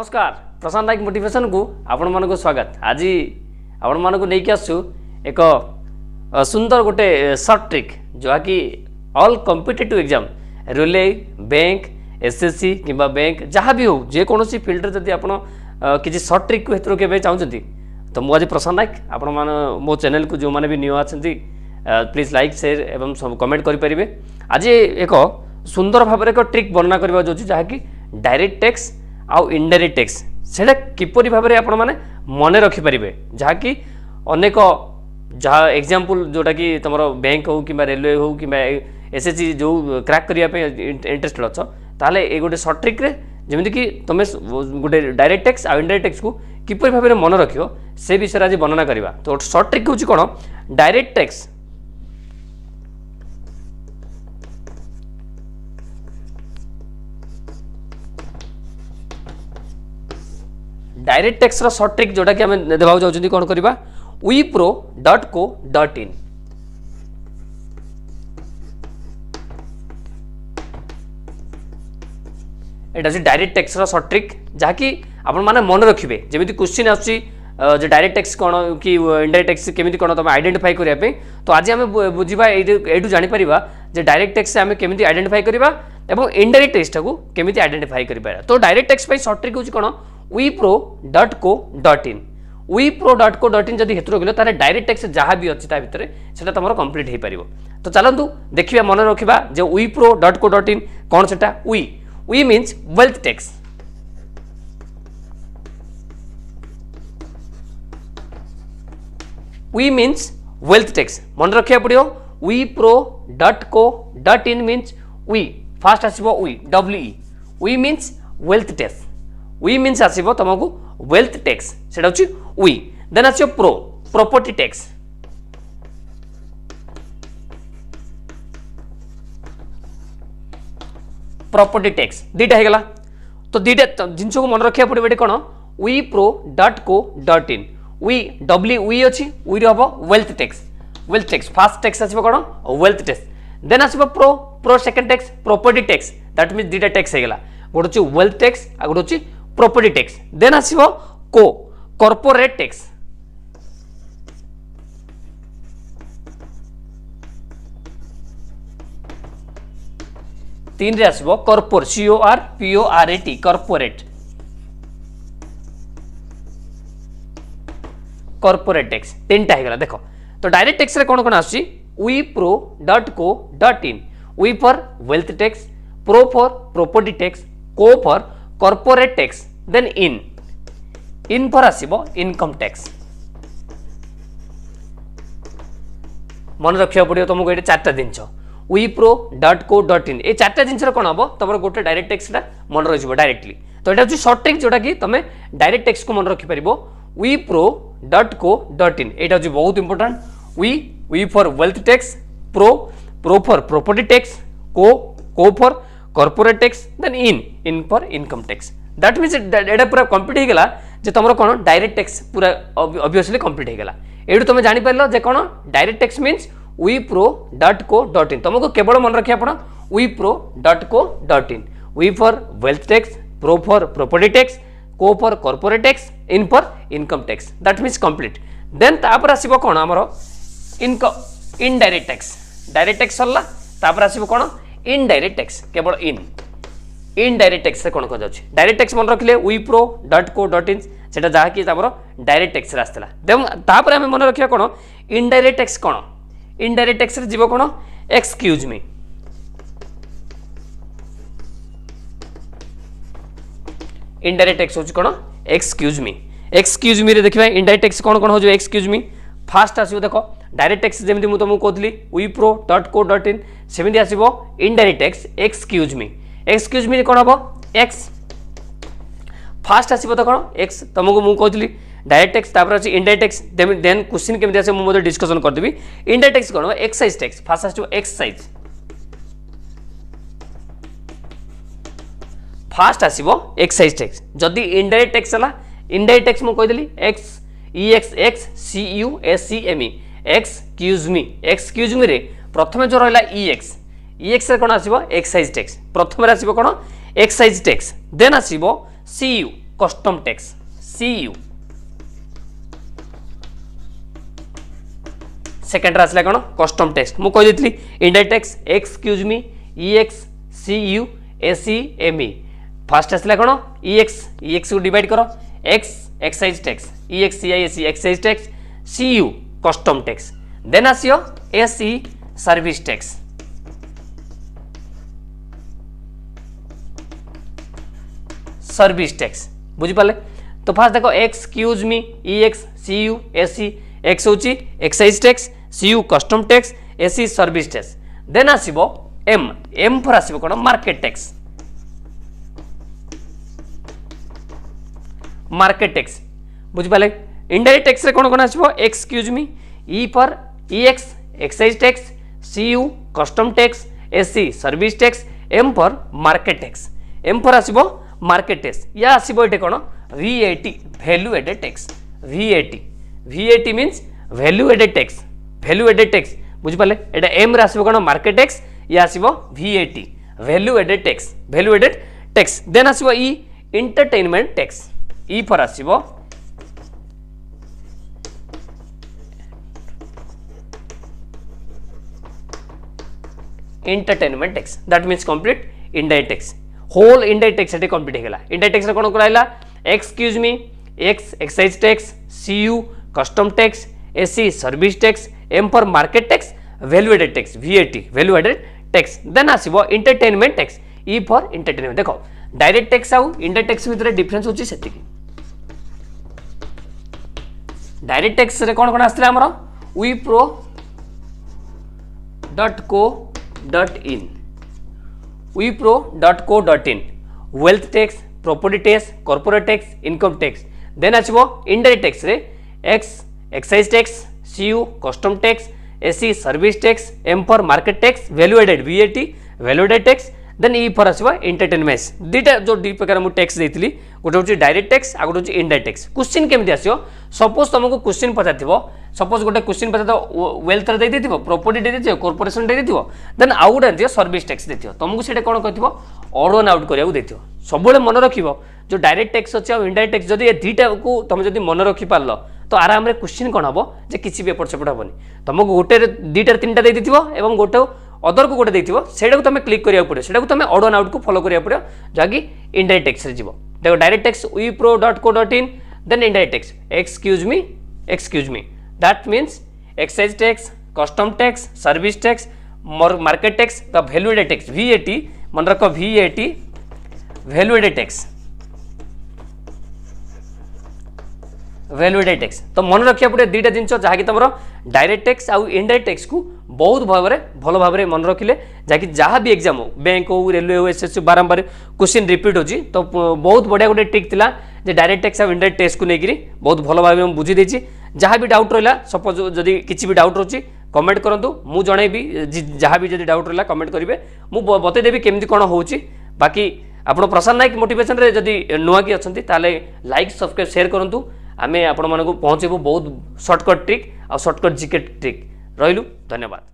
नमस्कार प्रशांत नायक मोटिवेशन को आपण मानक स्वागत। आज आपण मानक नहीं आसु एक सुंदर गोटे सर्ट ट्रिक जो कि all competitive exam railway bank SSC किंबा बैंक जहाँ भी हो जेकोसी फील्ड जब आप किसी सर्ट ट्रिक को के चाहते तो मुझे आज प्रशांत नायक आपण मान मो चैनल को जो मैंने भी न्यू आछंती प्लीज लाइक शेयर एवं कमेंट करें। आज एक सुंदर भाव एक ट्रिक वर्णना करवा जो जहाँकि डायरेक्ट टैक्स आउ इनडायरेक्ट टैक्स से किपरि भाव में आपण मैंने मन रखिपारे जहाँकि अनेक जहाँ एग्जांपल जोटा कि तुम बैंक हो कि रेलवे हो कि एसएससी जो क्रैक करने इंटरेस्टेड अच्छ ताले ये गोटे सर्ट ट्रिक जमीन कि तुम गोटे डायरेक्ट टैक्स आउ इनडायरेक्ट टैक्स को किपरि भाव में मन रखियो से विषय आज वर्णना करवा। तो सर्ट ट्रिक हूँ कौन डायरेक्ट टैक्स डायरेक्ट टैक्स रो सर्ट ट्रिक जोटा कि आम देवाक चाहते कौन करवा wipro.co.in एटा जे डायरेक्ट टैक्स रो सर्ट ट्रिक जहाँकि आपण माने मन रखिबे जेमिति क्वेश्चन आछि जे डायरेक्ट टैक्स कौन कि इनडायरेक्ट टैक्स केमिति कौन तुम आइडेंटिफाई करिया पे तो आज आम बुझा एटू जानि परिबा जे डायरेक्ट टैक्स आम केमिति आइडेंटिफाई करबा एवं इनडायरेक्ट टैक्स को केमिति आइडेंटिफाई करिबा। तो डायरेक्ट टैक्स पे सर्ट ट्रिक होछि कौन wipro.co.in wipro.co.in जदि हेतु रखिलो तारे डायरेक्ट टैक्स जहाँ भी अच्छी भितर से तुम कंप्लीट हो पार। तो चलतु देखिए मन रखा जो wipro.co.in कौन से we means wealth tax we means wealth tax मन रखा पड़ो wipro.co.in मीन्स वी फास्ट आसो we WE we means wealth tax we means आसो तुमको वेल्थ टैक्स से वी देन आसो प्रॉपर्टी टैक्स प्रॉपर्टी टैक्स दीटा होगा। तो दीटा जिनस को मन रखा पड़े ये कौन wipro.co.in वी WE अच्छी वी हम वेल्थ टैक्स फास्ट टैक्स आसो कौन वेल्थ टैक्स देन आसो pro second tax property tax that means दीटा टैक्स होगा गोटे हूँ वेल्थ टैक्स आ गोटे हूँ प्रॉपर्टी टैक्स देन आसो कॉर्पोरेट टैक्स तीन रे आसो कॉर्पोर CORPORAT कॉर्पोरेट टैक्स तीन टा होगा। देखो तो डायरेक्ट टैक्स रे कौन कौन आसी wipro.co.in वी for wealth tax pro for property tax co for corporate tax then in for आसीबो इनकम टैक्स। मन रखा पड़ो तुमको ये चार्टा जिनस wipro.co.in ये चार्टा जिनस कौन हम तुम गोटे डायरेक्ट टैक्स मन रही डायरेक्टली। तो यहाँ हूँ सर्ट ट्रिक जोटा कि तुम डायरेक्ट टैक्स को मन रखिपर wipro.co.in यहाँ हूँ बहुत इंपोर्टेंट वी for wealth tax pro for property tax co for corporate tax then in for income tax that means एटा पूरा कंप्लीट हो गला जे तुम कौन डायरेक्ट टैक्स पूरा ऑब्वियसली कंप्लीट हो गला। एडू तुम जानि पारलो जे कौन डायरेक्ट टैक्स मीन्स wipro.co.in तुमको केवल मन रखिया पड़ा wipro.co.in वी for wealth tax pro for property tax co for corporate tax in for income tax that means complete. Then तापर आसीबो कौन हमर इनडायरेक्ट टैक्स डायरेक्ट टैक्स सरला तापर आसीबो कौन इनडायरेक्ट टैक्स केवल इनडायरेक्ट टैक्स कौन कह जाउछि डायरेक्ट टैक्स मन रखिले wipro.co.in सेटा जहा कि हमर डायरेक्ट टैक्स आसला। देन तापर हम मन रखिया कौन इनडायरेक्ट टैक्स कौन इनडायरेक्ट टैक्स रे जीवो कौन एक्सक्यूज मी इनडायरेक्ट टैक्स होछि कौन एक्सक्यूज मी रे देखिबा इनडायरेक्ट टैक्स कौन कौन हो जो एक्सक्यूज मी फास्ट आसीबो देखो डायरेक्ट टैक्स जेमिति मु तुमको कहली wipro.co.in सेमिति आसीबो इनडायरेक्ट टैक्स एक्सक्यूज मी कौन हम एक्स फास्ट आसीबो तो कौन एक्स तुमको मु कहली डायरेक्ट टैक्स तापर अछि इनडायरेक्ट टैक्स देन क्वेश्चन केमिति आसे मु डिस्कशन कर देबी। इनडायरेक्ट टैक्स कौन एक्साइज टैक्स फास्ट आसीबो एक्साइज फास्ट आसीबो एक्साइज टैक्स जदि इनडायरेक्ट टैक्स हला इनडायरेक्ट टैक्स मु कहली EXCUSCME एक्सक्यूज मी रे प्रथम जो रहा EX रे कौन आसीबो एक्साइज टैक्स प्रथम रे आसीबो कौन एक्साइज टैक्स देन आसीबो CU custom tax CU second आसला कौन कस्टम टैक्स मु कहि देथली indirect tax excuse me EX CU SE ME first आसला कौन EX को डिवाइड करो X excise tax EX CISE excise tax CU custom tax then आसियो SE service tax service tax बुझी पाले तो फास्ट देखो excuse me EX CU SE X होची excise tax CU custom tax SE service tax then आसीबो M पर आसीबो कोन मार्केट टैक्स मार्केट टैक्स बुझी पाले इनडायरेक्ट टैक्स रे कोन कोन आसीबो एक्सक्यूज मी E पर EX excise tax CU custom tax SE service tax M पर मार्केट टैक्स M पर आसीबो मार्केट टैक्स या आसीबो एटे कोन VAT value added tax VAT means value added tax बुझी पाले एटा M रे आसीबो कोन मार्केट टैक्स या आसीबो VAT value added tax then आसीबो E एंटरटेनमेंट टैक्स E पर आसीबो entertainment tax that means complete indirect tax whole indirect tax एटे कंप्लीट हेगला इनडायरेक्ट टैक्स रे कोन कराइला excuse me X excise tax CU custom tax SE service tax M for market tax value added tax VAT value added tax then आसीबो entertainment tax E for entertainment देखो direct tax आउ indirect tax भितर difference होची सेतिकी direct tax रे कोन कोन आस्तला हमरो wipro.co.in wealth tax property tax corporate tax income tax then आछबो इनडायरेक्ट टैक्स रे X excise tax CU custom tax SE service tax M for market tax value added VAT value added tax then E for आछबो entertainment दीटा जो डी प्रकार मु tax देइतली गोटे होची डायरेक्ट टैक्स आ गोटे होची इनडायरेक्ट टैक्स क्वेश्चन केमति आसियो सपोज तुमको क्वेश्चन पचाथिबो सपोज गोटे क्वेश्चन पचातो वेल्थ रे दे दिथिबो प्रॉपर्टी दे दिथिबो कॉर्पोरेशन दे दिथिबो देन आउ गोटे दियो सर्विस टैक्स देथिबो तुमको सेटा कोन कहथिबो ऑड वन आउट करिया देथिबो सबले मन रखिबो जो डायरेक्ट टैक्स अछि आ इनडायरेक्ट टैक्स जदी ए दीटा को तुम जदी मन रखि पारलो तो आराम रे क्वेश्चन कोन हबो जे किछि भी एपट सेपट हबनी तुमको गोटे दीटा तीनटा दे दिथिबो एवं गोटे अदर को गोटे देथिबो सेटा को तुम क्लिक करिया पड़े सेटा को तुम ऑड वन आउट को फॉलो करिया पड़े जाकी इनडायरेक्ट टैक्स रे जिवो देखो direct tax wipro.co.in then indirect tax excuse me that means excise tax custom tax service tax market tax the value added tax VAT मन रखो VAT वैल्यू एडेड टैक्स तो मन रखिया पड़े दीटा जिनस जहाँकि तुम डायरेक्ट टैक्स आउ इनडायरेक्ट टैक्स को बहुत भल भाव मन रखिले जहाँकि जहाँ भी एग्जाम हो बैंक हो रेलवे हो SSC बारंबार क्वेश्चन रिपीट होची तो बहुत बढ़िया गोटे ट्रिक थिला जे डायरेक्ट टैक्स आउ इनडायरेक्ट टैक्स को लेकिरी बहुत भल भाव बुझी देछि जहाँ भी डाउट रहा सपोज जदि किसी भी डाउट रोची कमेंट करंतु मु जणैबी जहाँ भी जदि डाउट रहा कमेंट करेंगे मु बतईदेवी केमती कौन होची बाकी आपण प्रशांत नायक मोटिवेशन रे जदि नुआ कि अछंती ताले लाइक सब्सक्राइब शेयर करंतु आमे आपण मानकु पहुंचेबु बहुत शॉर्टकट ट्रिक आ शॉर्टकट जीके ट्रिक रहिलु धन्यवाद।